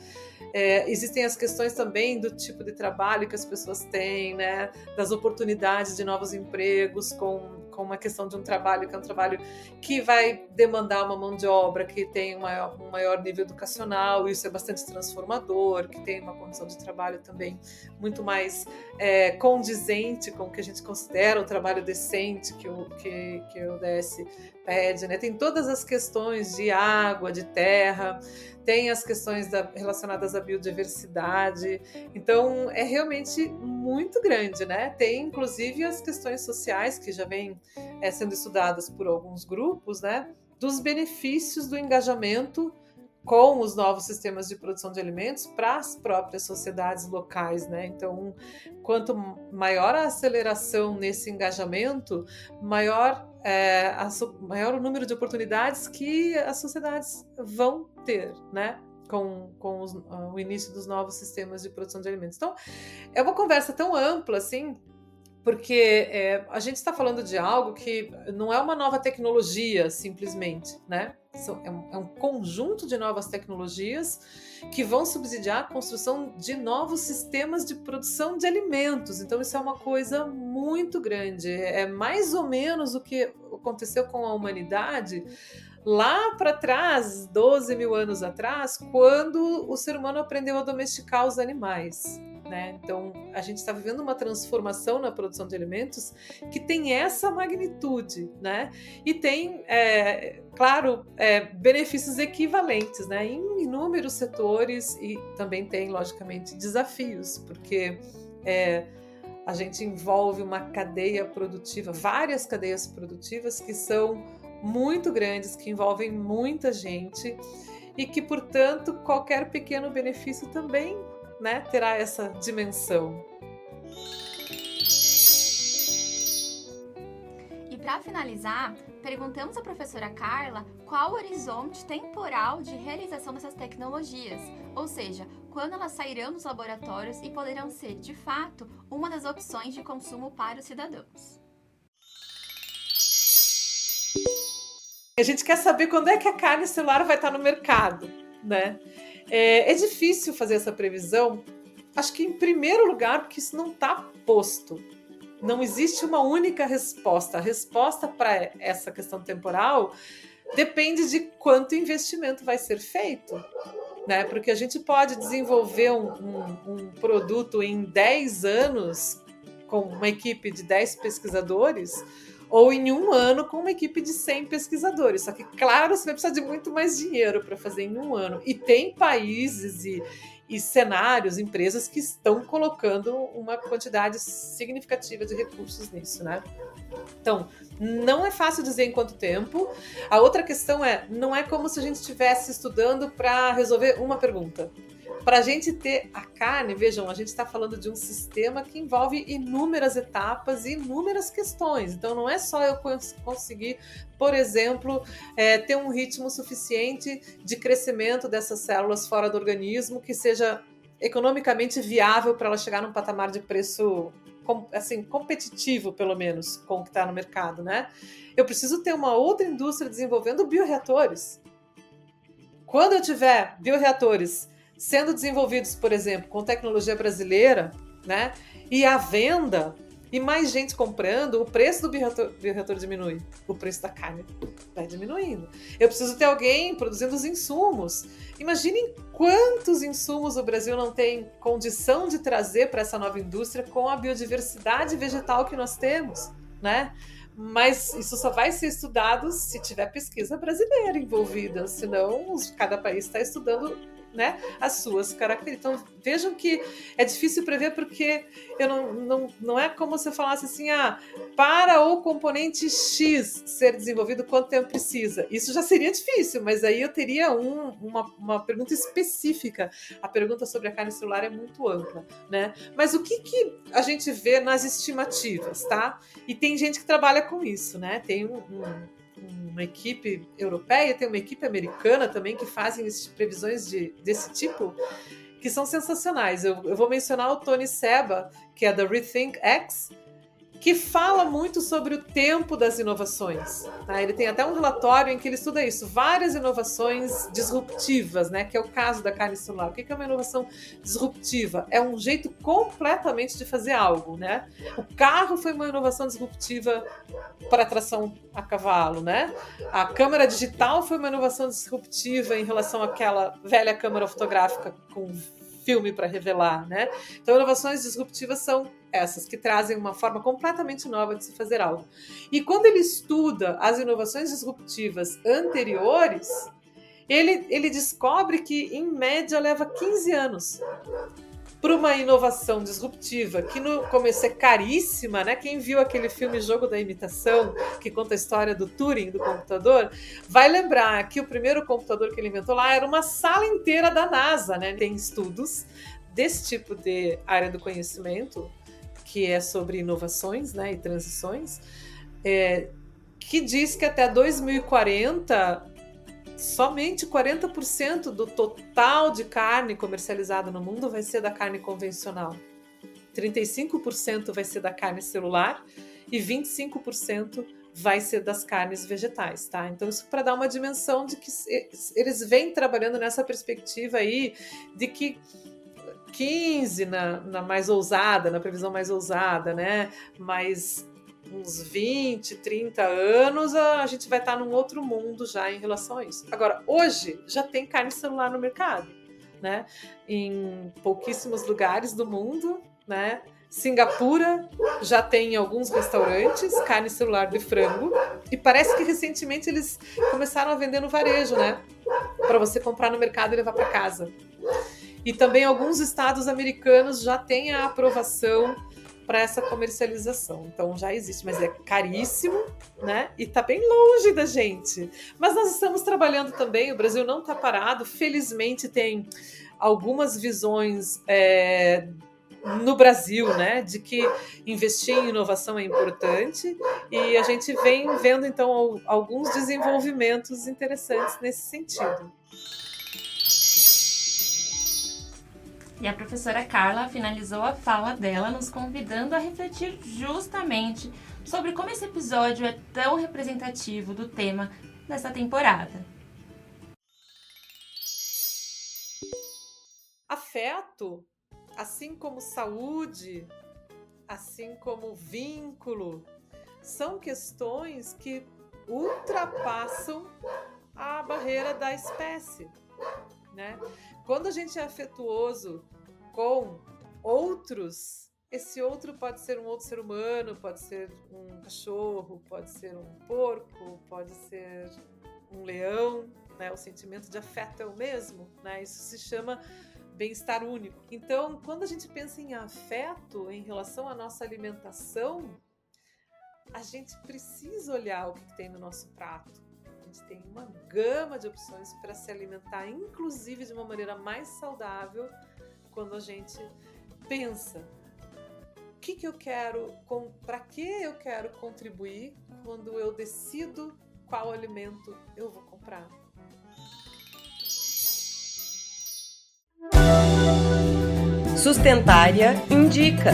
Existem as questões também do tipo de trabalho que as pessoas têm, né? Das oportunidades de novos empregos com uma questão de um trabalho que é um trabalho que vai demandar uma mão de obra que tem um maior nível educacional, isso é bastante transformador, que tem uma condição de trabalho também muito mais condizente com o que a gente considera o trabalho decente que o ODS pede, né? Tem todas as questões de água, de terra, tem as questões relacionadas à biodiversidade, então é realmente muito grande, né? Tem inclusive as questões sociais que já vêm sendo estudadas por alguns grupos, né? Dos benefícios do engajamento com os novos sistemas de produção de alimentos para as próprias sociedades locais, né? Então, quanto maior a aceleração nesse engajamento, maior o número de oportunidades que as sociedades vão ter, né? Com o início dos novos sistemas de produção de alimentos. Então, é uma conversa tão ampla, assim, porque a gente está falando de algo que não é uma nova tecnologia, simplesmente, né? É um conjunto de novas tecnologias que vão subsidiar a construção de novos sistemas de produção de alimentos. Então, isso é uma coisa muito grande. É mais ou menos o que aconteceu com a humanidade lá para trás, 12 mil anos atrás, quando o ser humano aprendeu a domesticar os animais. Né? Então, a gente está vivendo uma transformação na produção de alimentos que tem essa magnitude, né? E tem, claro, benefícios equivalentes, né? Em inúmeros setores, e também tem, logicamente, desafios, porque a gente envolve uma cadeia produtiva, várias cadeias produtivas que são muito grandes, que envolvem muita gente e que, portanto, qualquer pequeno benefício também, né, terá essa dimensão. E para finalizar, perguntamos à professora Carla qual o horizonte temporal de realização dessas tecnologias, ou seja, quando elas sairão dos laboratórios e poderão ser, de fato, uma das opções de consumo para os cidadãos. A gente quer saber quando é que a carne celular vai estar no mercado, né? É difícil fazer essa previsão, acho que em primeiro lugar porque isso não está posto. Não existe uma única resposta. A resposta para essa questão temporal depende de quanto investimento vai ser feito, né? Porque a gente pode desenvolver um produto em 10 anos com uma equipe de 10 pesquisadores, ou em 1 ano com uma equipe de 100 pesquisadores. Só que, claro, você vai precisar de muito mais dinheiro para fazer em 1 ano. E tem países e cenários, empresas que estão colocando uma quantidade significativa de recursos nisso, né? Então, não é fácil dizer em quanto tempo. A outra questão não é como se a gente estivesse estudando para resolver uma pergunta. Para a gente ter a carne, vejam, a gente está falando de um sistema que envolve inúmeras etapas e inúmeras questões. Então, não é só eu conseguir, por exemplo, ter um ritmo suficiente de crescimento dessas células fora do organismo que seja economicamente viável para ela chegar num patamar de preço assim, competitivo, pelo menos, com o que está no mercado, né? Eu preciso ter uma outra indústria desenvolvendo bioreatores. Quando eu tiver bioreatores sendo desenvolvidos, por exemplo, com tecnologia brasileira, né? E a venda, e mais gente comprando, o preço do bioreator diminui. O preço da carne vai diminuindo. Eu preciso ter alguém produzindo os insumos. Imaginem quantos insumos o Brasil não tem condição de trazer para essa nova indústria com a biodiversidade vegetal que nós temos, né? Mas isso só vai ser estudado se tiver pesquisa brasileira envolvida, senão cada país está estudando, né, as suas características. Então, vejam que é difícil prever porque não é como se eu falasse assim, para o componente X ser desenvolvido, quanto tempo precisa? Isso já seria difícil, mas aí eu teria uma pergunta específica. A pergunta sobre a carne celular é muito ampla, né? Mas o que a gente vê nas estimativas, tá? E tem gente que trabalha com isso, né? Tem uma equipe europeia, tem uma equipe americana também que fazem previsões desse tipo, que são sensacionais. Eu vou mencionar o Tony Seba, que é da Rethink X, que fala muito sobre o tempo das inovações. Tá? Ele tem até um relatório em que ele estuda isso, várias inovações disruptivas, né? Que é o caso da carne celular. O que é uma inovação disruptiva? É um jeito completamente de fazer algo, né? O carro foi uma inovação disruptiva para tração a cavalo, né? A câmera digital foi uma inovação disruptiva em relação àquela velha câmera fotográfica com filme para revelar, né? Então, inovações disruptivas são essas, que trazem uma forma completamente nova de se fazer algo. E quando ele estuda as inovações disruptivas anteriores, ele descobre que, em média, leva 15 anos para uma inovação disruptiva que no começo é caríssima, né? Quem viu aquele filme Jogo da Imitação, que conta a história do Turing, do computador, vai lembrar que o primeiro computador que ele inventou lá era uma sala inteira da NASA, né? Tem estudos desse tipo de área do conhecimento, que é sobre inovações, né, e transições, que diz que até 2040 somente 40% do total de carne comercializada no mundo vai ser da carne convencional. 35% vai ser da carne celular e 25% vai ser das carnes vegetais, tá? Então, isso para dar uma dimensão de que eles vêm trabalhando nessa perspectiva aí de que 15 na mais ousada, na previsão mais ousada, né? Mas uns 20, 30 anos, a gente vai estar num outro mundo já em relação a isso. Agora, hoje já tem carne celular no mercado, né? Em pouquíssimos lugares do mundo, né? Singapura já tem em alguns restaurantes carne celular de frango e parece que recentemente eles começaram a vender no varejo, né? Para você comprar no mercado e levar para casa. E também alguns estados americanos já têm a aprovação para essa comercialização. Então já existe, mas é caríssimo, né? E tá bem longe da gente. Mas nós estamos trabalhando também, o Brasil não está parado. Felizmente tem algumas visões no Brasil, né? De que investir em inovação é importante. E a gente vem vendo, então, alguns desenvolvimentos interessantes nesse sentido. E a professora Carla finalizou a fala dela nos convidando a refletir justamente sobre como esse episódio é tão representativo do tema dessa temporada. Afeto, assim como saúde, assim como vínculo, são questões que ultrapassam a barreira da espécie, né? Quando a gente é afetuoso com outros, esse outro pode ser um outro ser humano, pode ser um cachorro, pode ser um porco, pode ser um leão, né? O sentimento de afeto é o mesmo, né? Isso se chama bem-estar único. Então, quando a gente pensa em afeto em relação à nossa alimentação, a gente precisa olhar o que tem no nosso prato. A gente tem uma gama de opções para se alimentar, inclusive de uma maneira mais saudável, quando a gente pensa o que eu quero, para que eu quero contribuir quando eu decido qual alimento eu vou comprar. Sustentária indica.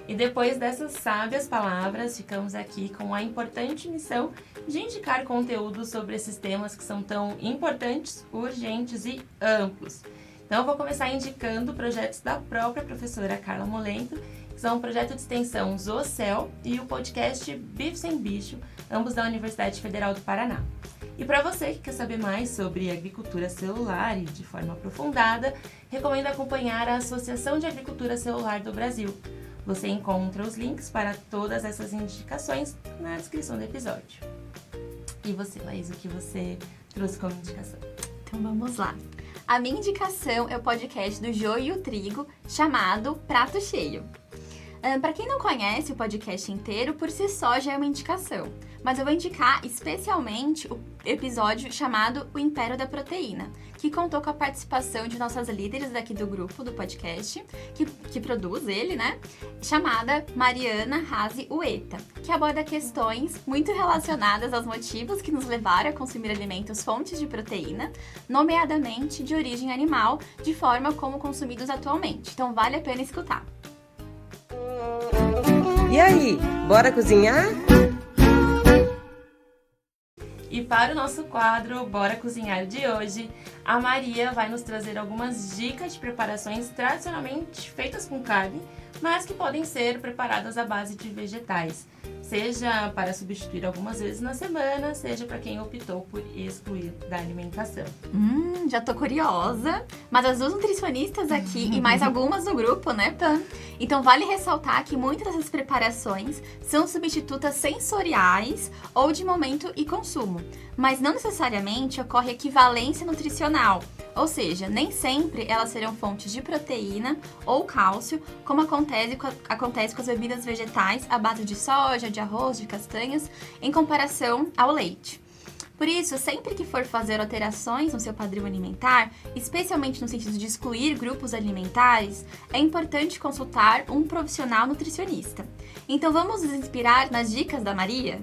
E depois dessas sábias palavras, ficamos aqui com a importante missão de indicar conteúdo sobre esses temas que são tão importantes, urgentes e amplos. Então eu vou começar indicando projetos da própria professora Carla Molento, que são o projeto de extensão Zoocel e o podcast Bife Sem Bicho, ambos da Universidade Federal do Paraná. E para você que quer saber mais sobre agricultura celular e de forma aprofundada, recomendo acompanhar a Associação de Agricultura Celular do Brasil. Você encontra os links para todas essas indicações na descrição do episódio. E você, Laís, o que você trouxe como indicação? Então vamos lá. A minha indicação é o podcast do Joio e o Trigo, chamado Prato Cheio. Para quem não conhece o podcast inteiro, por si só já é uma indicação. Mas eu vou indicar especialmente o episódio chamado O Império da Proteína, que contou com a participação de nossas líderes daqui do grupo do podcast, que produz ele, né? Chamada Mariana Razi Ueta, que aborda questões muito relacionadas aos motivos que nos levaram a consumir alimentos fontes de proteína, nomeadamente de origem animal, de forma como consumidos atualmente. Então vale a pena escutar. E aí, bora cozinhar? E para o nosso quadro Bora Cozinhar de hoje, a Maria vai nos trazer algumas dicas de preparações tradicionalmente feitas com carne, mas que podem ser preparadas à base de vegetais, seja para substituir algumas vezes na semana, seja para quem optou por excluir da alimentação. Já tô curiosa, mas as duas nutricionistas aqui e mais algumas no grupo, né, Pam? Então vale ressaltar que muitas dessas preparações são substitutas sensoriais ou de momento e consumo, mas não necessariamente ocorre equivalência nutricional, ou seja, nem sempre elas serão fontes de proteína ou cálcio, como acontece com as bebidas vegetais à base de soja, de arroz, de castanhas, em comparação ao leite. Por isso, sempre que for fazer alterações no seu padrão alimentar, especialmente no sentido de excluir grupos alimentares, é importante consultar um profissional nutricionista. Então vamos nos inspirar nas dicas da Maria?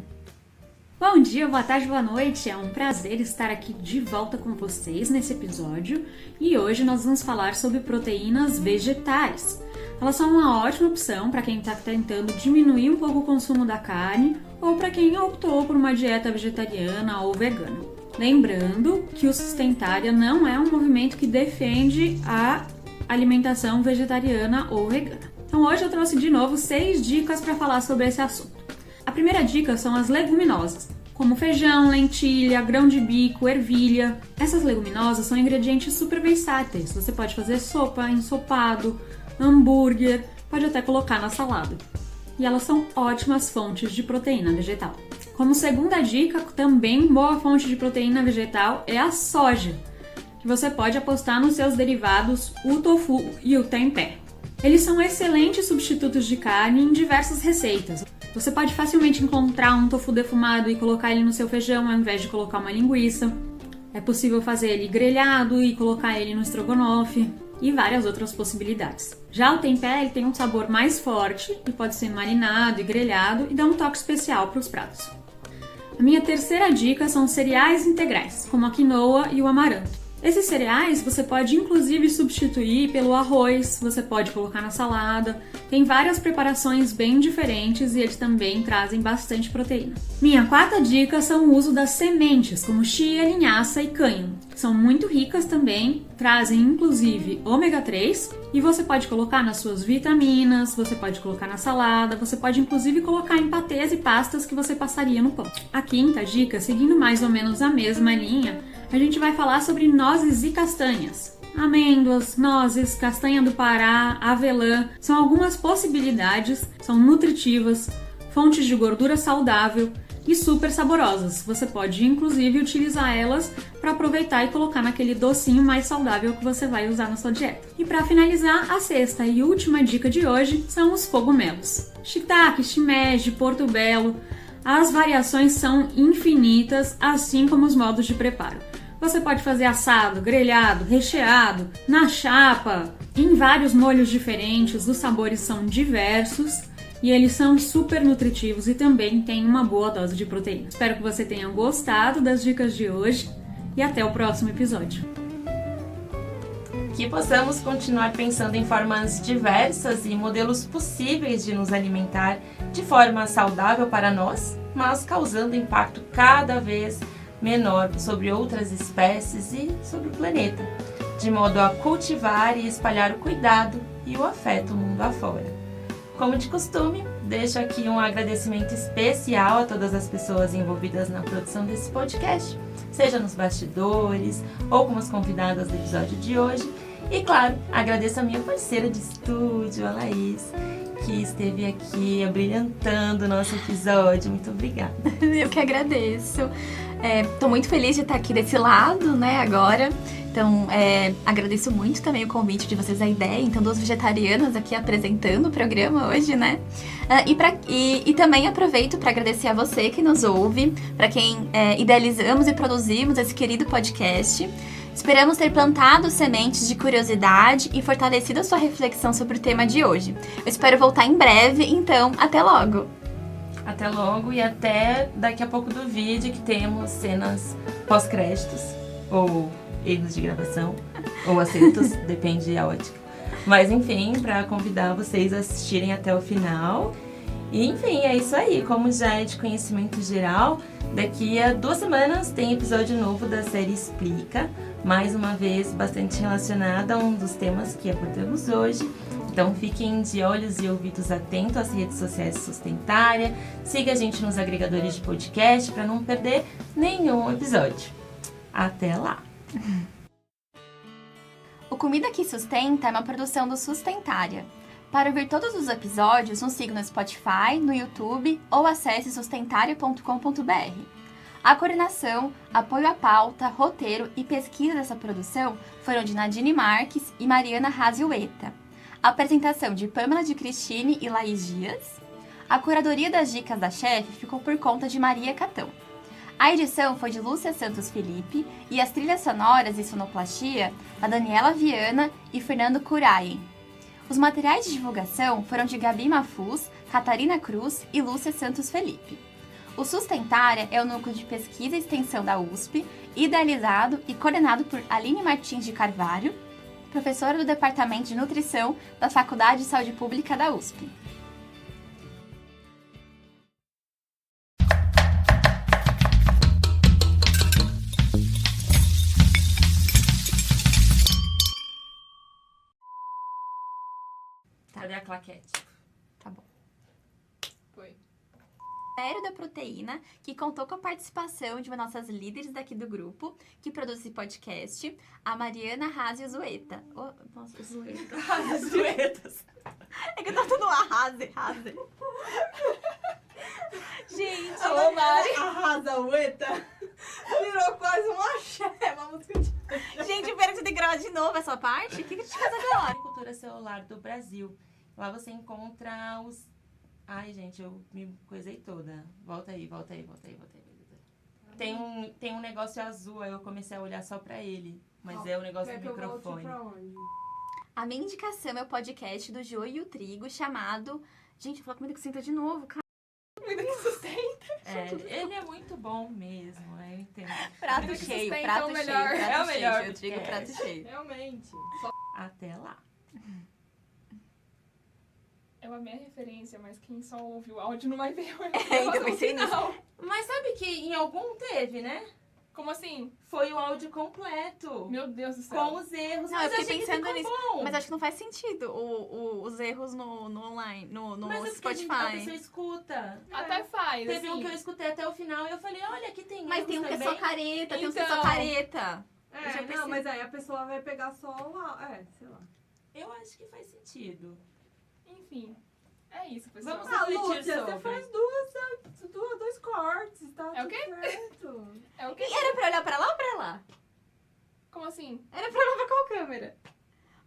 Bom dia, boa tarde, boa noite. É um prazer estar aqui de volta com vocês nesse episódio. E hoje nós vamos falar sobre proteínas vegetais. Elas são uma ótima opção para quem está tentando diminuir um pouco o consumo da carne ou para quem optou por uma dieta vegetariana ou vegana. Lembrando que o Sustentária não é um movimento que defende a alimentação vegetariana ou vegana. Então hoje eu trouxe de novo 6 dicas para falar sobre esse assunto. A primeira dica são as leguminosas, como feijão, lentilha, grão de bico, ervilha. Essas leguminosas são ingredientes super versáteis. Você pode fazer sopa, ensopado, hambúrguer, pode até colocar na salada. E elas são ótimas fontes de proteína vegetal. Como segunda dica, também boa fonte de proteína vegetal é a soja, que você pode apostar nos seus derivados, o tofu e o tempeh. Eles são excelentes substitutos de carne em diversas receitas. Você pode facilmente encontrar um tofu defumado e colocar ele no seu feijão ao invés de colocar uma linguiça. É possível fazer ele grelhado e colocar ele no estrogonofe e várias outras possibilidades. Já o tempeh ele tem um sabor mais forte e pode ser marinado e grelhado e dá um toque especial para os pratos. A minha terceira dica são cereais integrais, como a quinoa e o amaranto. Esses cereais você pode inclusive substituir pelo arroz, você pode colocar na salada. Tem várias preparações bem diferentes e eles também trazem bastante proteína. Minha quarta dica são o uso das sementes, como chia, linhaça e cânhamo. São muito ricas também, trazem inclusive ômega 3 e você pode colocar nas suas vitaminas, você pode colocar na salada, você pode inclusive colocar em patês e pastas que você passaria no pão. A quinta dica, seguindo mais ou menos a mesma linha, a gente vai falar sobre nozes e castanhas. Amêndoas, nozes, castanha do Pará, avelã, são algumas possibilidades, são nutritivas, fontes de gordura saudável e super saborosas. Você pode, inclusive, utilizar elas para aproveitar e colocar naquele docinho mais saudável que você vai usar na sua dieta. E para finalizar, a sexta e última dica de hoje são os cogumelos. Shiitake, shimeji, portobello, as variações são infinitas, assim como os modos de preparo. Você pode fazer assado, grelhado, recheado, na chapa, em vários molhos diferentes, os sabores são diversos e eles são super nutritivos e também têm uma boa dose de proteína. Espero que você tenha gostado das dicas de hoje e até o próximo episódio. Que possamos continuar pensando em formas diversas e modelos possíveis de nos alimentar de forma saudável para nós, mas causando impacto cada vez menor sobre outras espécies e sobre o planeta, de modo a cultivar e espalhar o cuidado e o afeto mundo afora. Como de costume, deixo aqui um agradecimento especial a todas as pessoas envolvidas na produção desse podcast, seja nos bastidores ou como as convidadas do episódio de hoje. E claro, agradeço a minha parceira de estúdio, a Laís, que esteve aqui abrilhantando o nosso episódio. Muito obrigada. Eu que agradeço. Tô muito feliz de estar aqui desse lado, né, agora. Então, agradeço muito também o convite de vocês, a ideia. Então, 2 vegetarianas aqui apresentando o programa hoje, né? E também aproveito para agradecer a você que nos ouve, para quem idealizamos e produzimos esse querido podcast. Esperamos ter plantado sementes de curiosidade e fortalecido a sua reflexão sobre o tema de hoje. Eu espero voltar em breve, então até logo! Até logo e até daqui a pouco do vídeo, que temos cenas pós-créditos, ou erros de gravação, ou acertos, depende da ótica. Mas enfim, para convidar vocês a assistirem até o final. E enfim, é isso aí. Como já é de conhecimento geral, daqui a 2 semanas tem episódio novo da série Explica, mais uma vez bastante relacionada a um dos temas que abordamos hoje. Então fiquem de olhos e ouvidos atentos às redes sociais de Sustentária, siga a gente nos agregadores de podcast para não perder nenhum episódio. Até lá! O Comida que Sustenta é uma produção do Sustentária. Para ouvir todos os episódios, nos siga no Spotify, no YouTube ou acesse sustentaria.com.br. A coordenação, apoio à pauta, roteiro e pesquisa dessa produção foram de Nadine Marques e Mariana Razioeta. A apresentação de Pamela de Cristine e Laís Dias. A curadoria das dicas da chefe ficou por conta de Maria Catão. A edição foi de Lúcia Santos Felipe e as trilhas sonoras e sonoplastia da Daniela Viana e Fernando Curaien. Os materiais de divulgação foram de Gabi Mafuz, Catarina Cruz e Lúcia Santos Felipe. O Sustentária é o núcleo de pesquisa e extensão da USP, idealizado e coordenado por Aline Martins de Carvalho, professora do Departamento de Nutrição da Faculdade de Saúde Pública da USP. Cadê a claquete? Tá bom. Foi. Ministério da Proteína, que contou com a participação de uma das nossas líderes daqui do grupo, que produz esse podcast, a Mariana Razioeta. Nossa, Zoeta. Zoetas. É que eu tô tudo Raze. Gente, A Mari Arrasa-Ueta virou quase um axé, uma música de... gente, pera que você tem que gravar de novo essa parte? O que a gente faz agora? Agricultura celular do Brasil. Lá você encontra os... Ai, gente, eu me coisei toda. Volta aí. Tem um negócio azul, aí eu comecei a olhar só pra ele. Mas é o negócio do microfone. A minha indicação é o podcast do Joio e o Trigo, chamado... Gente, eu falo comida que senta de novo, cara. Comida que sustenta. Ele é muito bom mesmo, eu entendo. Prato cheio, sustenta prato é o cheio, melhor. prato É o cheio. melhor Eu digo prato cheio. Realmente. Até lá. Eu amei a referência, mas quem só ouve o áudio não vai ver o então eu pensei nisso. Mas sabe que em algum teve, né? Como assim? Foi o áudio completo. Meu Deus do céu. Com os erros. Não, mas eu fiquei achei que pensando ficou nisso. bom. Mas acho que não faz sentido os erros no online, no Mas é porque a Spotify. pessoa escuta. Até faz, Teve assim. um que eu escutei até o final e eu falei, olha, aqui tem Mas erros tem um que é também. só careta, tem um que é Então. só careta. Eu já É, pensei. não, mas aí a pessoa vai pegar só lá. Sei lá. Eu acho que faz sentido. Enfim, é isso, pessoal. Vamos Ah, refletir Lúcia, sobre. você faz dois cortes, tá É o tudo quê? certo. É o quê? E era pra olhar pra lá ou pra lá? Como assim? Era pra olhar pra qual câmera?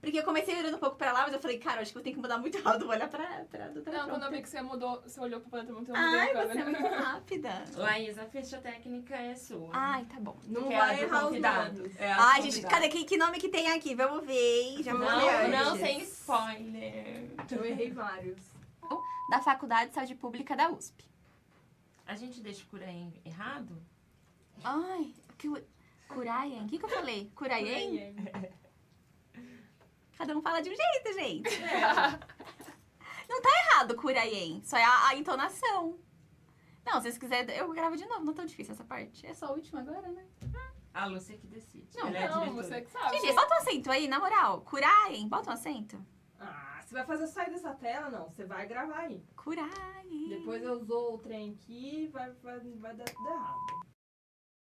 Porque eu comecei olhando um pouco pra lá, mas eu falei, cara, acho que eu tenho que mudar muito rápido, vou olhar pra do Não, quando eu vi que você mudou, você olhou pro planeta muito, eu Ai, mudei a você é câmera. muito rápida. Laís, a ficha técnica é sua. Ai, tá bom. Não Que é vai a do errar os convidado. dados. É a Ai, do gente, convidado. cadê? Que nome que tem aqui? Vamos ver, hein? Já vou ver Não, antes. sem spoiler. Eu errei vários. Da Faculdade de Saúde Pública da USP. A gente deixa o Curaem errado? Ai, Curaien? O que eu falei? Curaien? Cada um fala de um jeito, gente. Não tá errado Curaien, só é a entonação. Não, se vocês quiserem, eu gravo de novo, não é tão difícil essa parte. É só a última agora, né? A Lúcia que decide. Não, Ela é a Não, diretora. você que sabe. Gente, bota um acento aí, na moral. Curaien, bota um acento. Ah, você vai fazer sair dessa tela? Não, você vai gravar aí. Curaien. Depois eu usou o trem aqui, vai dar tudo errado.